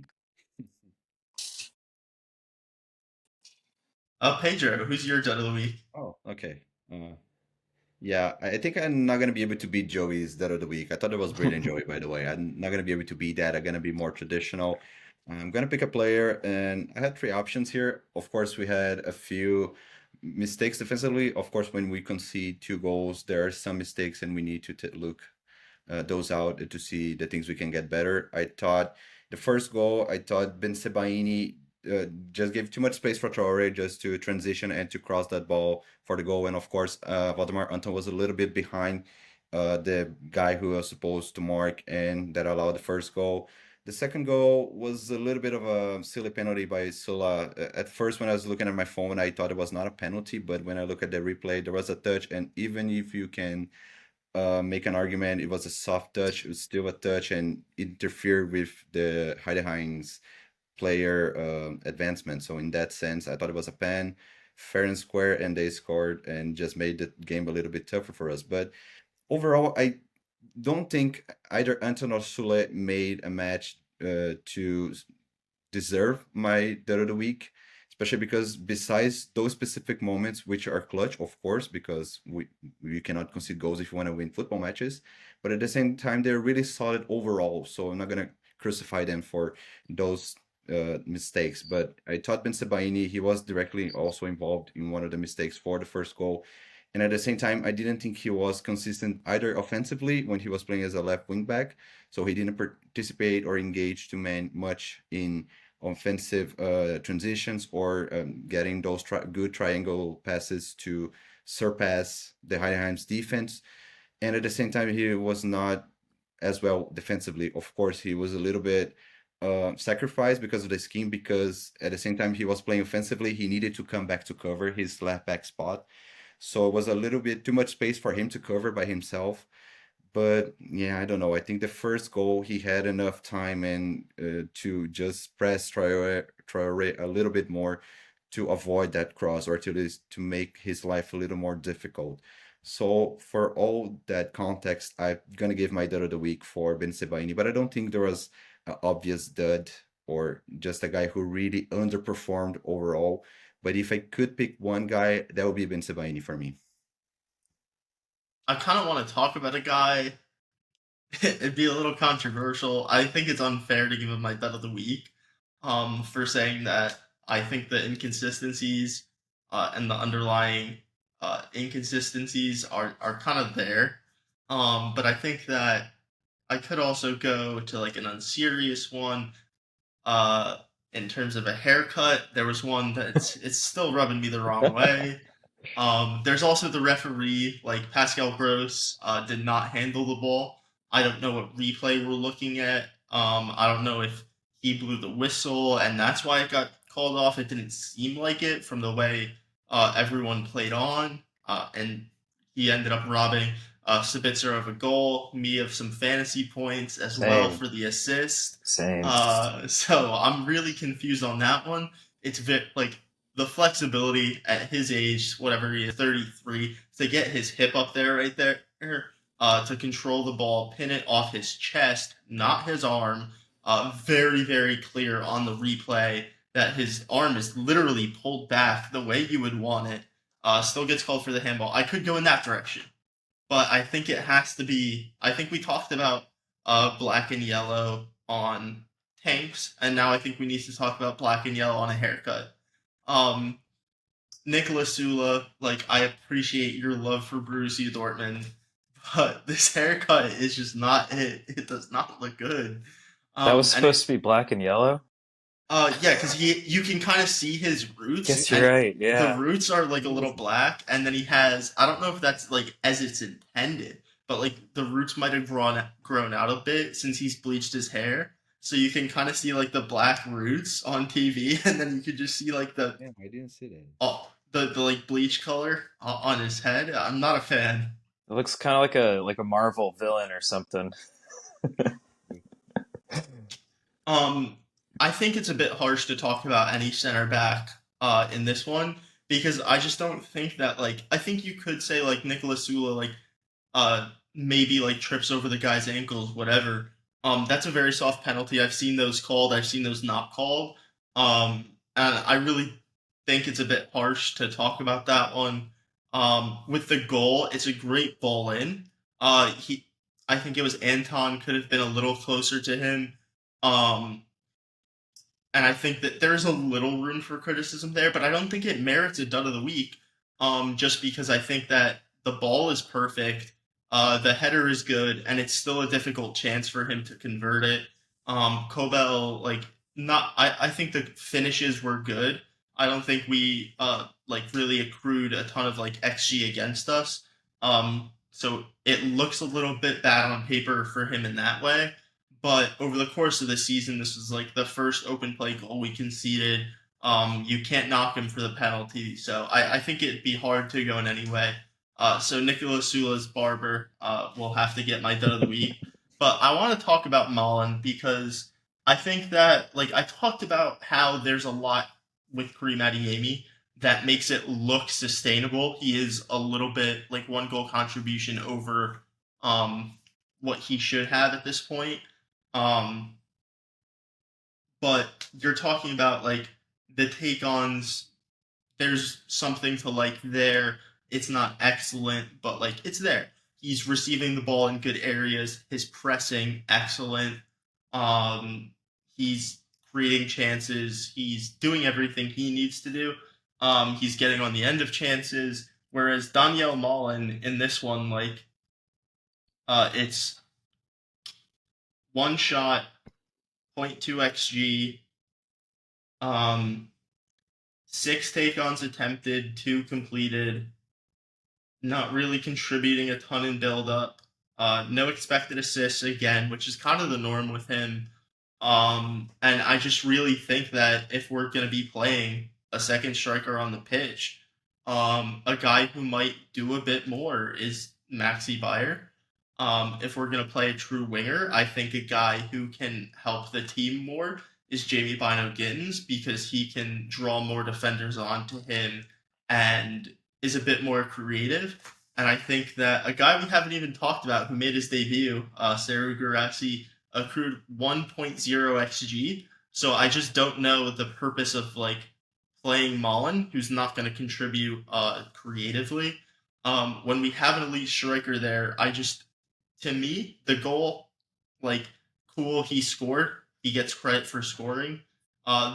Hey. Pedro, who's your dud of the week? Oh, okay. Yeah, I think I'm not gonna be able to beat Joey's Dead of the Week. I thought it was brilliant, Joey, by the way. I'm not gonna be able to beat that. I'm gonna be more traditional. I'm gonna pick a player, and I had 3 options here. Of course, we had a few mistakes defensively. Of course, when we concede 2 goals, there are some mistakes, and we need to look those out to see the things we can get better. I thought the first goal, I thought Ben Sebaini just gave too much space for Traore just to transition and to cross that ball for the goal. And of course, Valdemar Anton was a little bit behind the guy who was supposed to mark, and that allowed the first goal. The second goal was a little bit of a silly penalty by Sula. At first, when I was looking at my phone, I thought it was not a penalty, but when I look at the replay, there was a touch, and even if you can make an argument. It was a soft touch. It was still a touch and interfered with the Heidenheim's player advancement. So in that sense, I thought it was a pen, fair and square, and they scored and just made the game a little bit tougher for us. But overall, I don't think either Anton or Sule made a match to deserve my Dad of the Week, especially because besides those specific moments, which are clutch, of course, because we cannot concede goals if you want to win football matches, but at the same time, they're really solid overall. So I'm not gonna crucify them for those mistakes. But I thought Ben Sebaini, he was directly also involved in one of the mistakes for the first goal. And at the same time, I didn't think he was consistent either offensively when he was playing as a left wing back. So he didn't participate or engage too much in offensive transitions or getting those good triangle passes to surpass the Heidenheim's defense. And at the same time, he was not as well defensively. Of course, he was a little bit sacrificed because of the scheme, because at the same time he was playing offensively, he needed to come back to cover his left back spot. So it was a little bit too much space for him to cover by himself. But yeah, I don't know. I think the first goal he had enough time and to just press Traore a little bit more to avoid that cross, or to make his life a little more difficult. So for all that context, I'm gonna give my dud of the week for Ben Sebaini, but I don't think there was an obvious dud or just a guy who really underperformed overall. But if I could pick one guy, that would be Ben Sebaini for me. I kind of want to talk about a guy. It'd be a little controversial. I think it's unfair to give him my bet of the week, for saying that I think the inconsistencies and the underlying inconsistencies are kind of there. But I think that I could also go to like an unserious one. Uh, in terms of a haircut, there was one that's it's still rubbing me the wrong way. There's also the referee, like Pascal Gross, did not handle the ball. I don't know what replay we're looking at. I don't know if he blew the whistle and that's why it got called off. It didn't seem like it from the way everyone played on, and he ended up robbing Sabitzer of a goal, me of some fantasy points as well Same, for the assist. same. So I'm really confused on that one. Like the flexibility at his age, whatever he is, 33, to get his hip up there right there, to control the ball, pin it off his chest, not his arm. Very, very clear on the replay that his arm is literally pulled back the way you would want it. Still gets called for the handball. I could go in that direction, but I think it has to be. I think we talked about black and yellow on tanks, and now I think we need to talk about black and yellow on a haircut. Um, Nicolas Sula, like I appreciate your love for Borussia Dortmund, but this haircut is just not it. It does not look good. That was And it, supposed to be black and yellow? yeah, because you can kind of see his roots, Guess you're and right, the yeah. roots are like a little black, and then he has I don't know if that's like as it's intended, but like the roots might have grown out a bit since he's bleached his hair, so you can kind of see like the black roots on TV, and then you could just see like the Yeah, I didn't see that. oh the like bleach color on his head. I'm not a fan. It looks kind of like a Marvel villain or something. Um, I think it's a bit harsh to talk about any center back in this one because I just don't think that like I think you could say like Nicolas Sula like maybe like trips over the guy's ankles, whatever. That's a very soft penalty. I've seen those called. I've seen those not called. And I really think it's a bit harsh to talk about that one. With the goal, it's a great ball in. He, I think it was Anton could have been a little closer to him. Um, and I think that there's a little room for criticism there, but I don't think it merits a dud of the week. Just because I think that the ball is perfect, the header is good, and it's still a difficult chance for him to convert it. Kobel, like not, I think the finishes were good. I don't think we like really accrued a ton of like XG against us. So it looks a little bit bad on paper for him in that way. But over the course of the season, this was like the first open play goal we conceded. You can't knock him for the penalty, so I think it'd be hard to go in any way. So Nicolas Sula's barber will have to get my dud of the week. But I want to talk about Malen because I think that like I talked about how there's a lot with Kareem Adeyemi that makes it look sustainable. He is a little bit like one goal contribution over um, what he should have at this point. Um, but you're talking about like the take ons. There's something to like there. It's not excellent, but like it's there. He's receiving the ball in good areas. His pressing excellent. Um, he's creating chances. He's doing everything he needs to do. He's getting on the end of chances. Whereas Daniel Malen in this one, like it's one shot, point 0.2 xg, um, 6 take-ons attempted, 2 completed, not really contributing a ton in build-up. No expected assists again, which is kind of the norm with him. And I just really think that if we're going to be playing a second striker on the pitch, a guy who might do a bit more is Maxi Bayer. If we're going to play a true winger, I think a guy who can help the team more is Jamie Bino Gittins because he can draw more defenders onto him and is a bit more creative. And I think that a guy we haven't even talked about who made his debut, Seru Girassi, accrued 1.0 xg. So I just don't know the purpose of like playing Malen, who's not going to contribute creatively. When we have an elite striker there, to me, the goal, like, cool, he scored. He gets credit for scoring.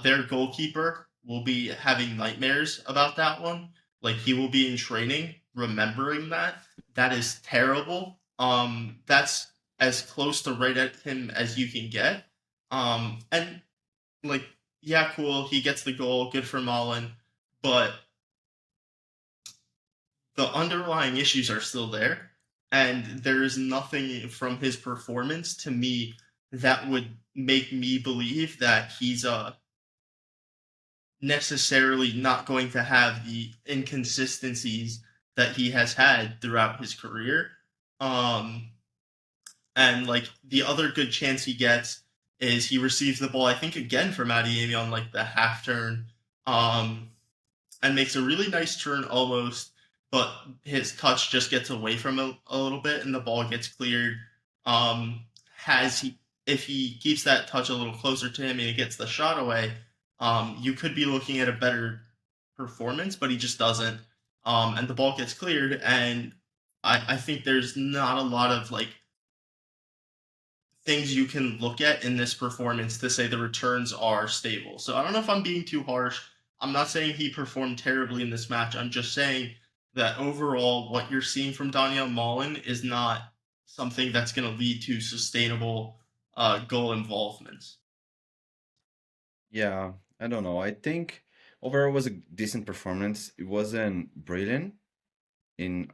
Their goalkeeper will be having nightmares about that one. Like, he will be in training remembering that. That is terrible. That's as close to right at him as you can get. And like, yeah, cool, he gets the goal, good for Mullen, but the underlying issues are still there, and there is nothing from his performance to me that would make me believe that he's necessarily not going to have the inconsistencies that he has had throughout his career. Um, and like the other good chance he gets is he receives the ball, I think, again from Adeyemi on like the half turn, um, and makes a really nice turn almost, but his touch just gets away from him a little bit, and the ball gets cleared. Has he If he keeps that touch a little closer to him and he gets the shot away, you could be looking at a better performance, but he just doesn't. And the ball gets cleared, and I think there's not a lot of like things you can look at in this performance to say the returns are stable. So I don't know if I'm being too harsh. I'm not saying he performed terribly in this match. I'm just saying that overall, what you're seeing from Daniel Mullen is not something that's going to lead to sustainable goal involvements. Yeah, I don't know. I think overall it was a decent performance. It wasn't brilliant in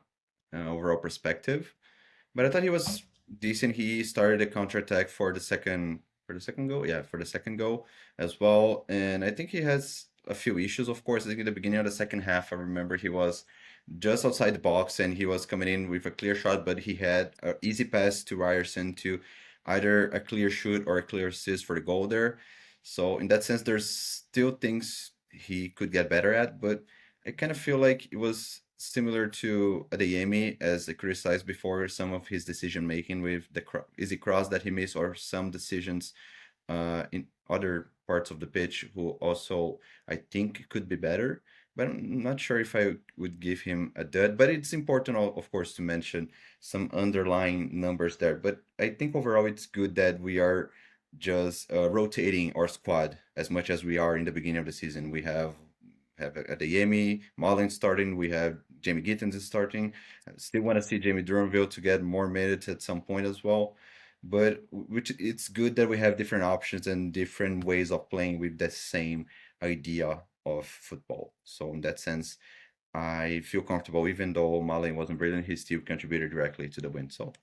overall perspective, but I thought he was decent. He started a counterattack for the second goal. Yeah, for the second goal as well. And I think he has a few issues, of course. I think at the beginning of the second half, I remember he was just outside the box and he was coming in with a clear shot, but he had an easy pass to Ryerson to either a clear shoot or a clear assist for the goal there. So in that sense, there's still things he could get better at, but I kind of feel like it was similar to Adeyemi, as I criticized before, some of his decision making with the easy cross that he missed, or some decisions in other parts of the pitch, who also I think could be better. But I'm not sure if I would give him a dud. But it's important, of course, to mention some underlying numbers there. But I think overall it's good that we are just rotating our squad as much as we are in the beginning of the season. We have Adeyemi, Marlin starting. We have Jamie Gittens is starting. I still want to see Jamie Duranville to get more minutes at some point as well. But which it's good that we have different options and different ways of playing with the same idea of football. So in that sense, I feel comfortable. Even though Marlin wasn't brilliant, he still contributed directly to the win. So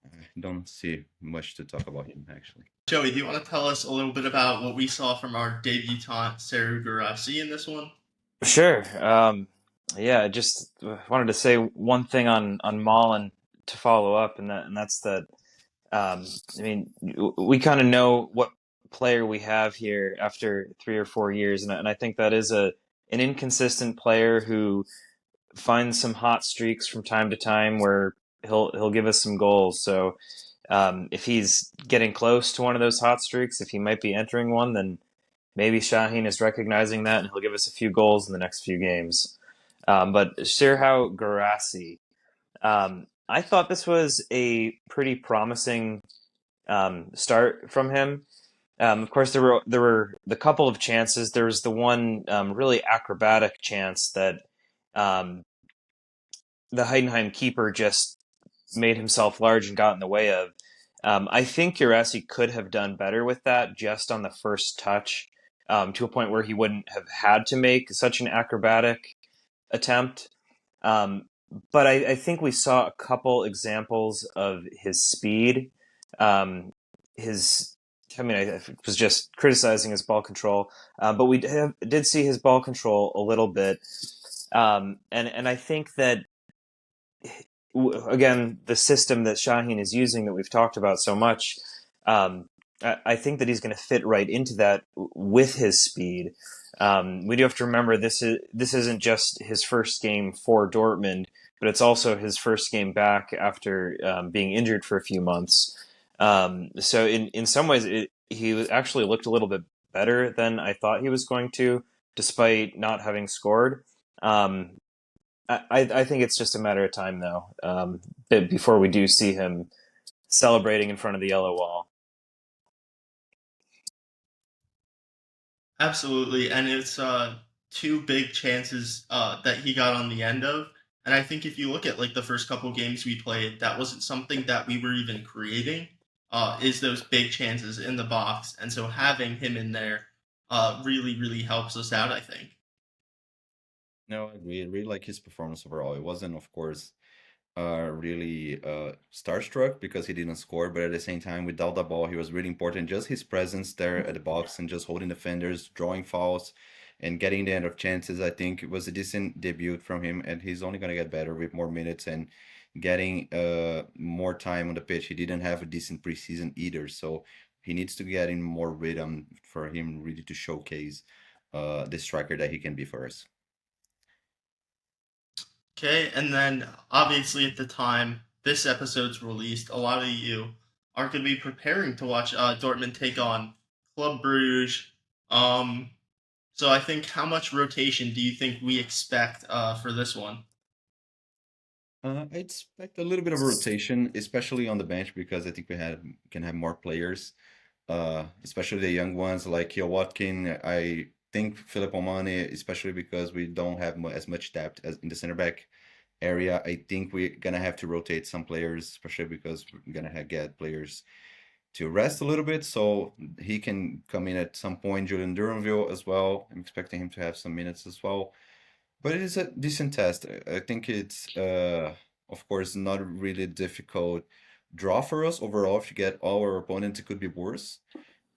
I don't see much to talk about him actually. Joey, do you want to tell us a little bit about what we saw from our debutant Seru Girassi in this one? Sure. Yeah, I just wanted to say one thing on Malen to follow up, and that's that. I mean, we kind of know what player we have here after 3 or 4 years, and I think that is an inconsistent player who finds some hot streaks from time to time where he'll give us some goals. So if he's getting close to one of those hot streaks, if he might be entering one, then maybe Shaheen is recognizing that and he'll give us a few goals in the next few games. But Serhou Guirassy, I thought this was a pretty promising start from him. Of course, there were the couple of chances. There was the one really acrobatic chance that um, the Heidenheim keeper just made himself large and got in the way of. I think Guirassy could have done better with that just on the first touch, to a point where he wouldn't have had to make such an acrobatic attempt. Um, but I think we saw a couple examples of his speed. His, I mean, I was just criticizing his ball control, but did see his ball control a little bit. And I think that again, the system that Shaheen is using that we've talked about so much, I think that he's going to fit right into that with his speed. We do have to remember this isn't just his first game for Dortmund. but it's also his first game back after being injured for a few months. So in some ways, actually looked a little bit better than I thought he was going to, despite not having scored. Um, I think it's just a matter of time, though, before we do see him celebrating in front of the yellow wall. Absolutely, and it's two big chances that he got on the end of. And I think if you look at like the first couple games we played, that wasn't something that we were even creating. Is those big chances in the box, and so having him in there really helps us out. I think. No, I agree. I really like his performance overall. It wasn't, of course, really starstruck because he didn't score, but at the same time, without the ball, he was really important. Just his presence there at the box and just holding defenders, drawing fouls, and getting the end of chances. I think it was a decent debut from him, and he's only going to get better with more minutes and getting more time on the pitch. He didn't have a decent preseason either, so he needs to get in more rhythm for him really to showcase the striker that he can be for us. Okay, and then obviously at the time this episode's released, a lot of you are going to be preparing to watch Dortmund take on Club Bruges. Um, so I think how much rotation do you think we expect for this one? I expect a little bit of a rotation, especially on the bench, because I think can have more players, especially the young ones like Kyo Watkin. I think Philip Omane, especially because we don't have as much depth as in the center back area. I think we're gonna have to rotate some players, especially because we're gonna get players to rest a little bit, so he can come in at some point. Julian Duranville as well. I'm expecting him to have some minutes as well. But it is a decent test. I think it's, of course, not a really difficult draw for us overall. If you get all our opponents, it could be worse.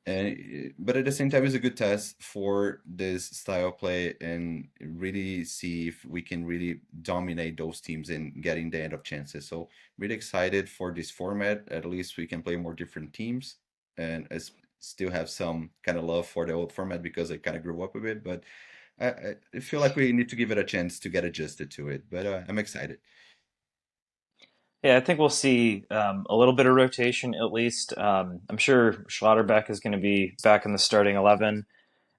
But at the same time, it's a good test for this style of play and really see if we can really dominate those teams in getting the end of chances. So really excited for this format. At least we can play more different teams and still have some kind of love for the old format because I kind of grew up with it. But I feel like we need to give it a chance to get adjusted to it. But I'm excited. Yeah, I think we'll see a little bit of rotation at least. I'm sure Schlotterbeck is going to be back in the starting 11.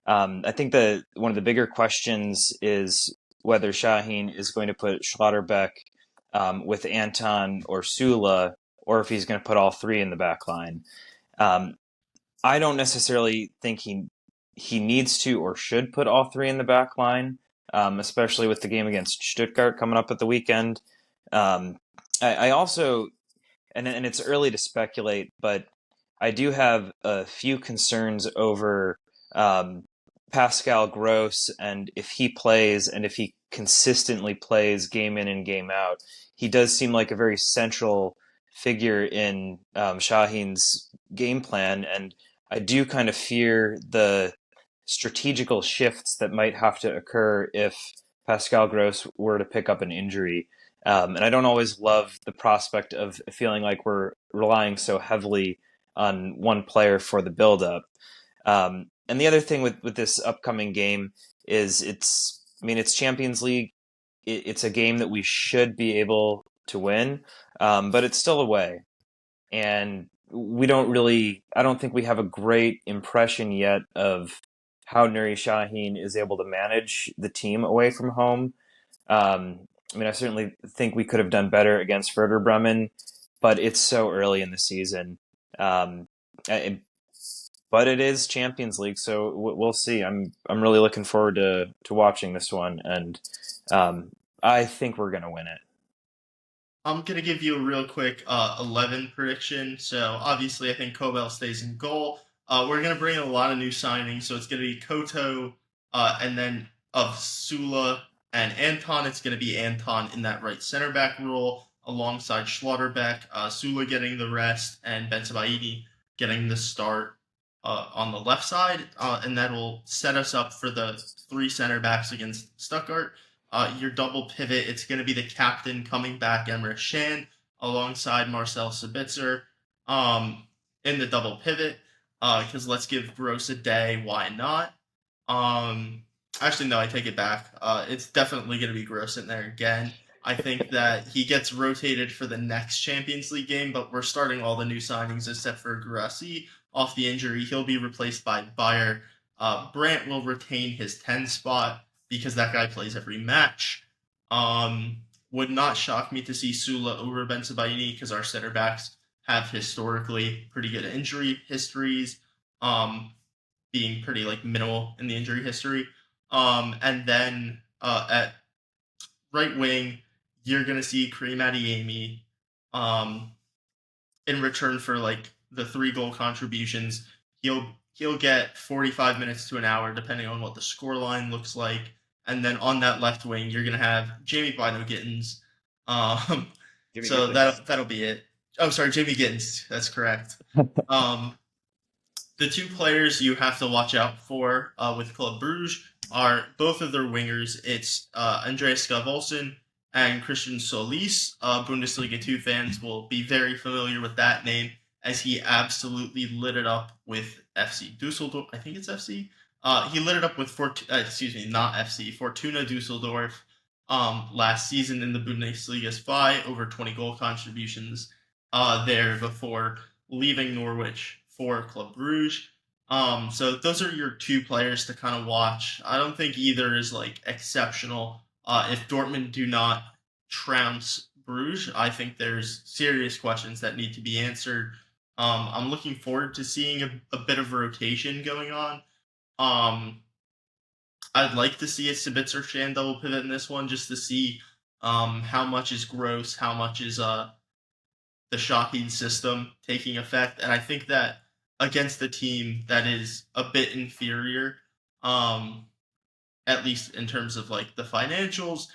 I think that one of the bigger questions is whether Shaheen is going to put Schlotterbeck with Anton or Sula, or if he's going to put all three in the back line. Um, I don't necessarily think he needs to or should put all three in the back line, especially with the game against Stuttgart coming up at the weekend. Um, I also, and it's early to speculate, but I do have a few concerns over um, Pascal Gross and if he plays and if he consistently plays game in and game out. He does seem like a very central figure in Shaheen's game plan, and I do kind of fear the strategical shifts that might have to occur if Pascal Gross were to pick up an injury. And I don't always love the prospect of feeling like we're relying so heavily on one player for the buildup. And the other thing with this upcoming game is it's Champions League. It's a game that we should be able to win, but it's still away. And I don't think we have a great impression yet of how Nuri Shaheen is able to manage the team away from home. I certainly think we could have done better against Werder Bremen, but it's so early in the season. Um, but it is Champions League, so we'll see. I'm really looking forward to watching this one, and I think we're gonna win it. I'm gonna give you a real quick 11 prediction. So obviously, I think Kobel stays in goal. We're gonna bring in a lot of new signings, so it's gonna be Koto, and then of Sula and Anton. It's gonna be Anton in that right center back role alongside Schlotterbeck. Sula getting the rest and Ben Sebaidi getting the start on the left side, and that will set us up for the three center backs against Stuttgart. Your double pivot, it's going to be the captain coming back, Emre Can, alongside Marcel Sabitzer in the double pivot. Because let's give Gross a day. Why not? Um, Actually, no, I take it back. It's definitely going to be Gross in there again. I think that he gets rotated for the next Champions League game, but we're starting all the new signings except for Grassi off the injury. He'll be replaced by Bayer. Brandt will retain his 10 spot because that guy plays every match. Would not shock me to see Sula over Bensebaini because our center backs have historically pretty good injury histories, being pretty like minimal in the injury history. And then at right wing, you're gonna see Kareem Adeyemi, um, in return for like the 3 goal contributions. He'll get 45 minutes to an hour depending on what the score line looks like. And then on that left wing, you're gonna have Jamie Bino Gittins. Um, Give me so Gittins. that'll be it. Oh, sorry, Jamie Gittins. That's correct. Um, the 2 players you have to watch out for with Club Bruges are both of their wingers. It's Andreas Skavolson and Christian Solis. Bundesliga 2 fans will be very familiar with that name as he absolutely lit it up with FC Dusseldorf. I think it's FC. He lit it up with not FC, Fortuna Dusseldorf last season in the Bundesliga SPI, over 20 goal contributions there before leaving Norwich for Club Bruges. So those are your 2 players to kind of watch. I don't think either is like exceptional. If Dortmund do not trounce Bruges, I think there's serious questions that need to be answered. I'm looking forward to seeing a bit of rotation going on. Um, I'd like to see a Sabitzer Shan double pivot in this one just to see how much is gross, how much is the shocking system taking effect. And I think that against a team that is a bit inferior, at least in terms of like the financials,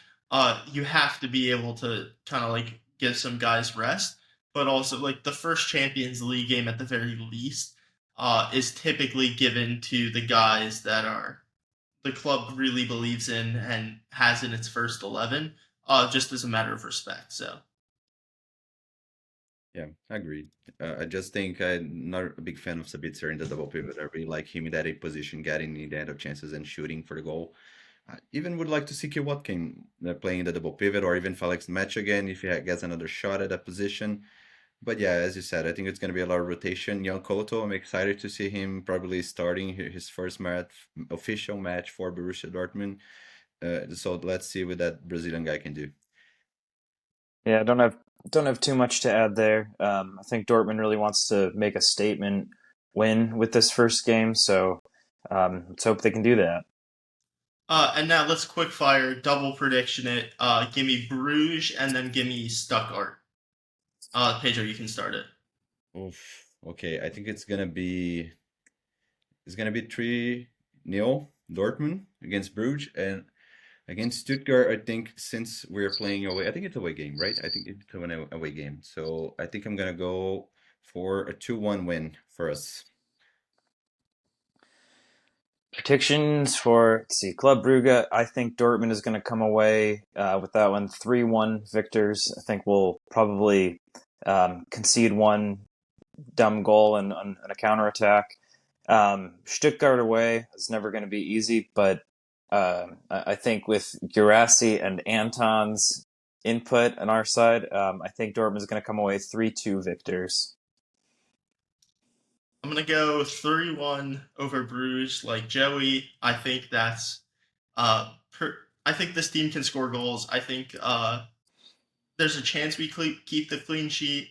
you have to be able to kind of like give some guys rest. But also, like the first Champions League game at the very least is typically given to the guys that are the club really believes in and has in its first 11, just as a matter of respect. So Yeah, agreed. I just think I'm not a big fan of Sabitzer in the double pivot. I really like him in that eight position, getting in the end of chances and shooting for the goal. I even would like to see Watkin playing the double pivot, or even Felix match again if he gets another shot at that position. But yeah, as you said, I think it's going to be a lot of rotation. Young Koto, I'm excited to see him probably starting his first official match for Borussia Dortmund. So let's see what that Brazilian guy can do. Yeah, I don't have too much to add there. I think Dortmund really wants to make a statement win with this first game, so let's hope they can do that. And now let's quick fire double prediction it. Give me Bruges and then give me Stuttgart. Pedro, you can start it. Oof. Okay, I think it's gonna be 3-0 Dortmund against Bruges, and against Stuttgart, I think since we're playing away, I think it's away game, right? I think it's an away game. So I think I'm gonna go for a 2-1 win for us. Predictions for, let's see, Club Brugge. I think Dortmund is going to come away with that one 3-1 victors. I think we'll probably concede one dumb goal and a counterattack. Stuttgart away is never going to be easy, but I think with Gurasi and Anton's input on our side, I think Dortmund is going to come away 3-2 victors. I'm gonna go 3-1 over Bruges, like Joey. I think that's I think this team can score goals. I think there's a chance we keep the clean sheet,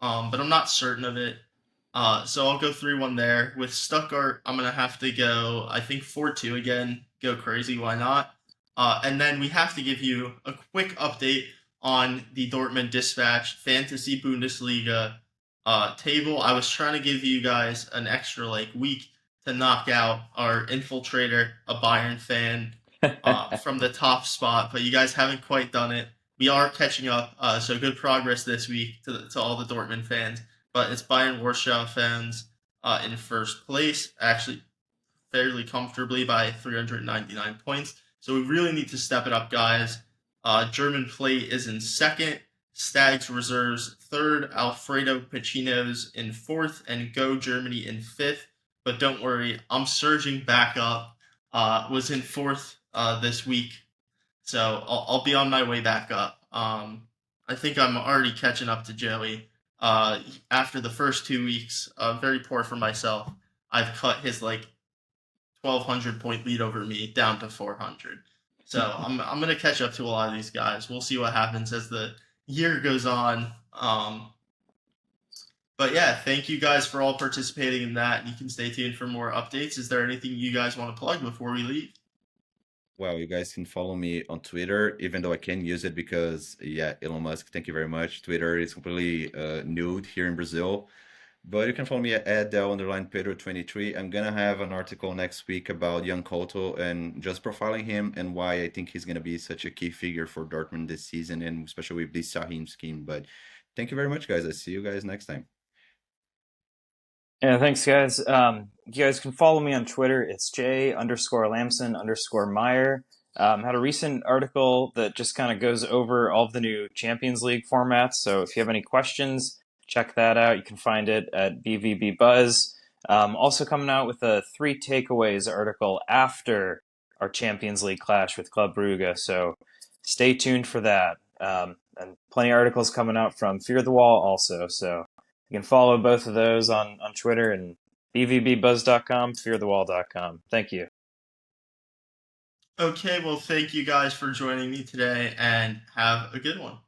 but I'm not certain of it. So I'll go 3-1 there. With Stuttgart, I'm gonna have to go. I think 4-2 again. Go crazy, why not? And then we have to give you a quick update on the Dortmund Dispatch Fantasy Bundesliga table. I was trying to give you guys an extra like week to knock out our infiltrator, a Bayern fan, from the top spot, but you guys haven't quite done it. We are catching up, so good progress this week to all the Dortmund fans. But it's Bayern Warsaw fans in first place, actually fairly comfortably by 399 points. So we really need to step it up, guys. German Plate is in second. Stags Reserves third, Alfredo Pacino's in fourth, and Go Germany in fifth. But don't worry, I'm surging back up. Was in fourth this week, so I'll be on my way back up. I think I'm already catching up to Joey. After the first 2 weeks, very poor for myself. I've cut his like 1,200 point lead over me down to 400. So I'm gonna catch up to a lot of these guys. We'll see what happens as the year goes on. But yeah, thank you guys for all participating in that. You can stay tuned for more updates. Is there anything you guys want to plug before we leave? Well, you guys can follow me on Twitter, even though I can't use it because, yeah, Elon Musk, thank you very much. Twitter is completely nude here in Brazil. But you can follow me at Del_Pedro23. I'm gonna have an article next week about young Couto and just profiling him and why I think he's gonna be such a key figure for Dortmund this season, and especially with this Sahim scheme. But thank you very much, guys. I'll see you guys next time. Yeah, thanks, guys. You guys can follow me on Twitter. It's J_Lamson_Meyer. Had a recent article that just kind of goes over all of the new Champions League formats. So if you have any questions, check that out. You can find it at BVB Buzz. Also coming out with a 3 takeaways article after our Champions League clash with Club Brugge. So stay tuned for that. And plenty of articles coming out from Fear the Wall also. So you can follow both of those on Twitter and bvbbuzz.com, fearthewall.com. Thank you. Okay, well, thank you guys for joining me today and have a good one.